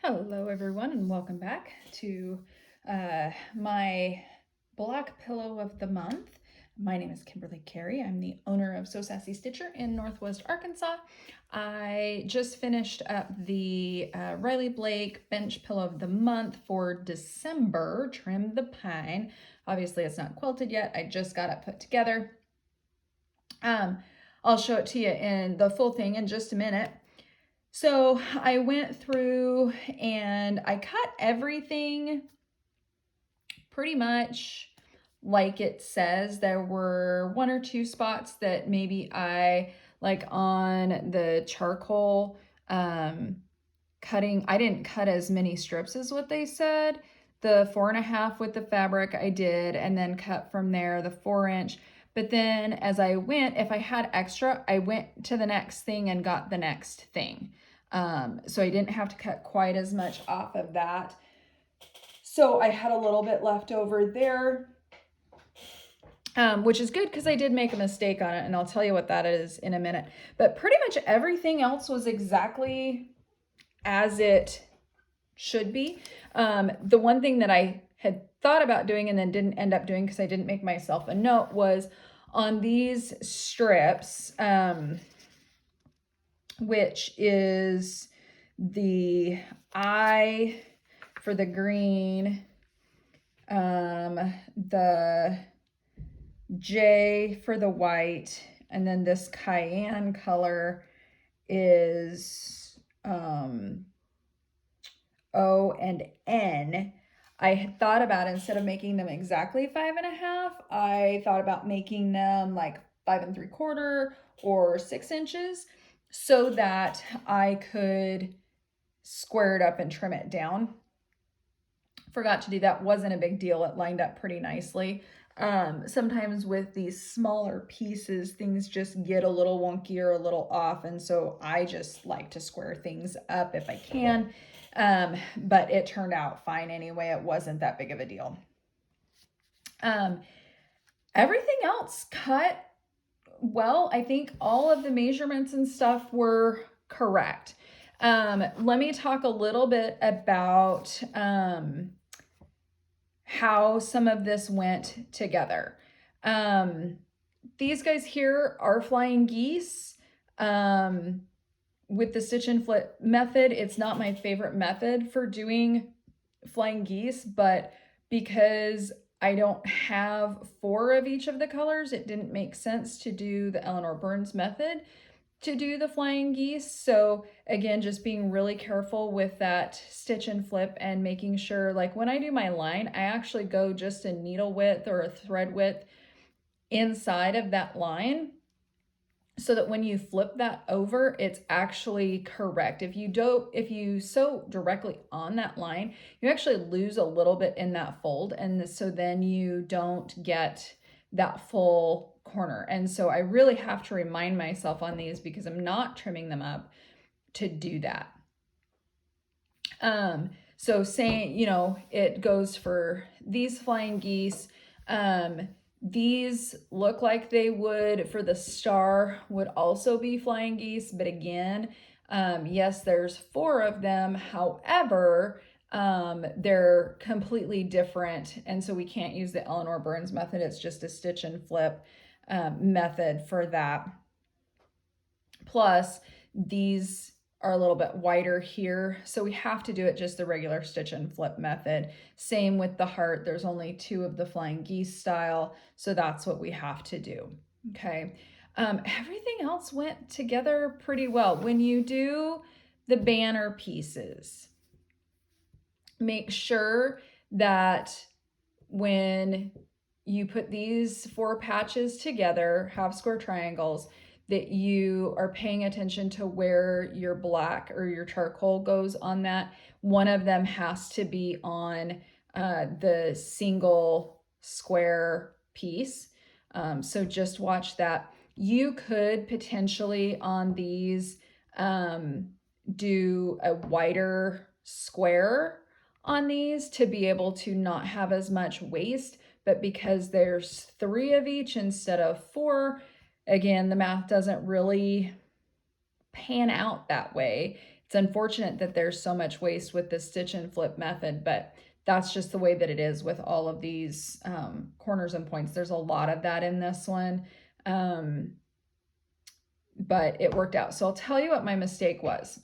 Hello everyone and welcome back to my block pillow of the month. My name is Kimberly Carey. I'm the owner of So Sassy Stitcher in Northwest Arkansas. I just finished up the Riley Blake bench pillow of the month for December, Trim the Pine. Obviously it's not quilted yet. I just got it put together. I'll show it to you in the full thing in just a minute. So I went through and I cut everything pretty much like it says. There were one or two spots that maybe I, like on the charcoal cutting, I didn't cut as many strips as what they said. The 4.5 with the fabric I did, and then cut from there the 4-inch. But then as I went, if I had extra, I went to the next thing and got the next thing. So I didn't have to cut quite as much off of that. So I had a little bit left over there, which is good because I did make a mistake on it, and I'll tell you what that is in a minute. But pretty much everything else was exactly as it should be. The one thing that I had thought about doing and then didn't end up doing because I didn't make myself a note was on these strips, which is the I for the green, the J for the white, and then this cayenne color is O and N. I had thought about, instead of making them exactly 5.5, I thought about making them like 5 3/4 or 6 inches so that I could square it up and trim it down. Forgot to do that. Wasn't a big deal. It lined up pretty nicely. Sometimes with these smaller pieces, things just get a little wonky or a little off, and so I just like to square things up if I can. But it turned out fine anyway. It wasn't that big of a deal. Everything else cut well. I think all of the measurements and stuff were correct. Let me talk a little bit about how some of this went together. These guys here are flying geese. With the stitch and flip method, it's not my favorite method for doing flying geese, but because I don't have 4 of each of the colors, it didn't make sense to do the Eleanor Burns method to do the flying geese. So again, just being really careful with that stitch and flip and making sure, like when I do my line, I actually go just a needle width or a thread width inside of that line so that when you flip that over, it's actually correct. If you sew directly on that line, you actually lose a little bit in that fold, and so then you don't get that full corner. And so I really have to remind myself on these, because I'm not trimming them up, to do that. So saying, it goes for these flying geese. These look like they would, for the star, would also be flying geese, but again, yes, there's 4 of them. However, they're completely different, and so we can't use the Eleanor Burns method. It's just a stitch and flip method for that. Plus, these are a little bit wider here, so we have to do it just the regular stitch and flip method. Same with the heart. There's only 2 of the flying geese style, so that's what we have to do. Okay. Everything else went together pretty well. When you do the banner pieces, make sure that when you put these 4 patches together, half square triangles, that you are paying attention to where your black or your charcoal goes on that. One of them has to be on the single square piece. So just watch that. You could potentially on these do a wider square on these to be able to not have as much waste, but because there's 3 of each instead of 4, again, the math doesn't really pan out that way. It's unfortunate that there's so much waste with the stitch and flip method, but that's just the way that it is with all of these corners and points. There's a lot of that in this one, but it worked out. So I'll tell you what my mistake was.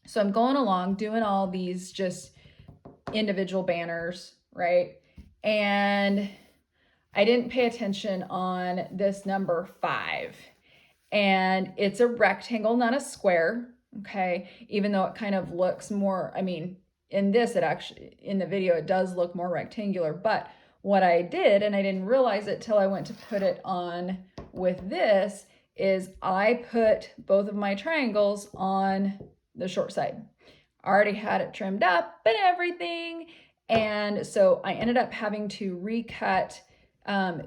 So I'm going along doing all these just individual banners, right? And I didn't pay attention on this number 5. And it's a rectangle, not a square, okay? Even though it kind of looks more, I mean, in this, it actually, in the video, it does look more rectangular. But what I did, and I didn't realize it till I went to put it on with this, is I put both of my triangles on the short side. I already had it trimmed up and everything. And so I ended up having to recut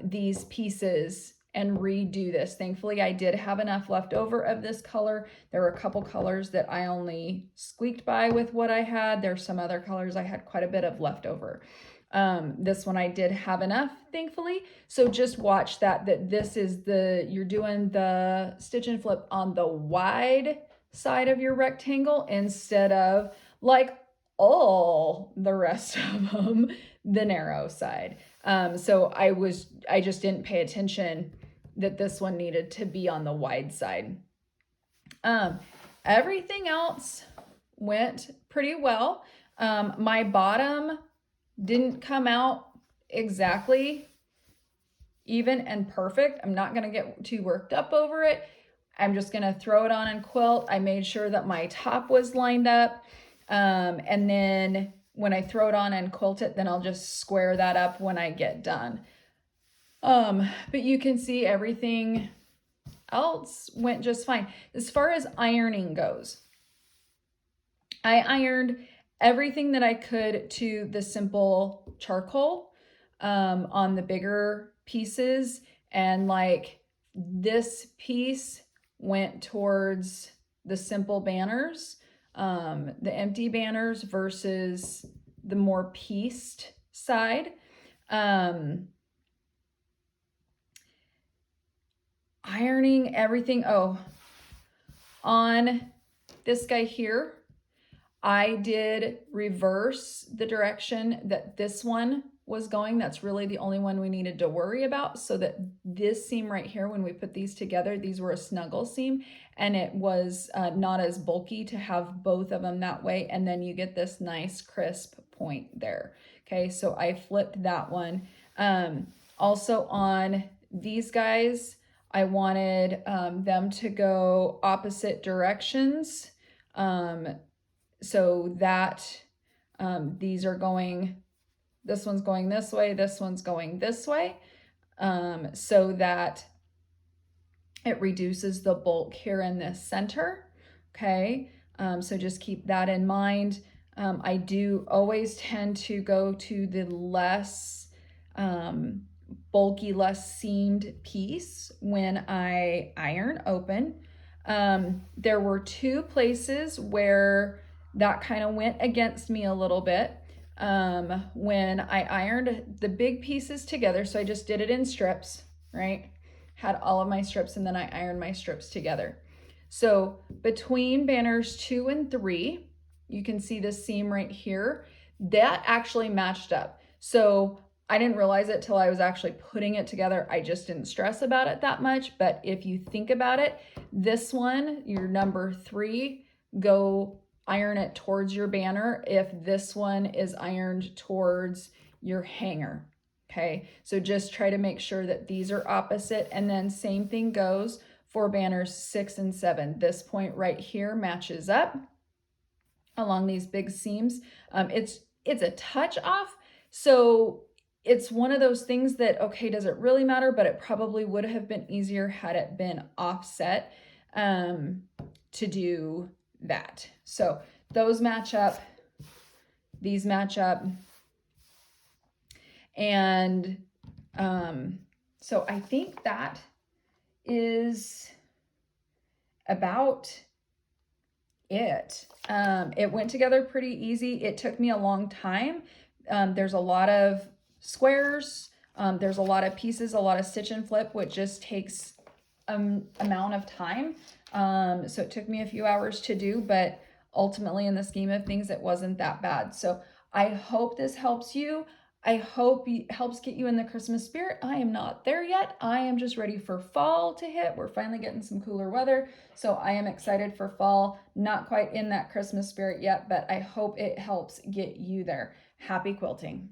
these pieces and redo this. Thankfully, I did have enough left over of this color. There were a couple colors that I only squeaked by with what I had. There's some other colors I had quite a bit of leftover. This one I did have enough, thankfully. So just watch that this is you're doing the stitch and flip on the wide side of your rectangle instead of, like all the rest of them, the narrow side. So I just didn't pay attention that this one needed to be on the wide side. Everything else went pretty well. My bottom didn't come out exactly even and perfect. I'm not going to get too worked up over it. I'm just going to throw it on and quilt. I made sure that my top was lined up. And then when I throw it on and quilt it, then I'll just square that up when I get done. But you can see everything else went just fine. As far as ironing goes, I ironed everything that I could to the simple charcoal on the bigger pieces, and like this piece went towards the simple banners, the empty banners versus the more pieced side. Ironing everything. Oh, on this guy here, I did reverse the direction that this one was going. That's really the only one we needed to worry about, so that this seam right here, when we put these together, these were a snuggle seam, and it was not as bulky to have both of them that way, and then you get this nice crisp point there. Okay, so I flipped that one. Also on these guys, I wanted them to go opposite directions, so that these are going, this one's going this way, this one's going this way, so that it reduces the bulk here in this center. Okay, so just keep that in mind. I do always tend to go to the less bulky, less seamed piece when I iron open. There were 2 places where that kind of went against me a little bit. When I ironed the big pieces together, so I just did it in strips, right? Had all of my strips, and then I ironed my strips together. So between banners 2 and 3, you can see the seam right here. That actually matched up. So I didn't realize it till I was actually putting it together. I just didn't stress about it that much. But if you think about it, this one, your number 3, go iron it towards your banner if this one is ironed towards your hanger. Okay, so just try to make sure that these are opposite, and then same thing goes for banners 6 and 7. This point right here matches up along these big seams. It's a touch off, so it's one of those things that, okay, does it really matter? But it probably would have been easier had it been offset to do that. So those match up, these match up. And so I think that is about it. It went together pretty easy. It took me a long time. There's a lot of squares. There's a lot of pieces, a lot of stitch and flip, which just takes amount of time. So it took me a few hours to do, but ultimately in the scheme of things, it wasn't that bad. So I hope this helps you. I hope it helps get you in the Christmas spirit. I am not there yet. I am just ready for fall to hit. We're finally getting some cooler weather. So I am excited for fall. Not quite in that Christmas spirit yet, but I hope it helps get you there. Happy quilting.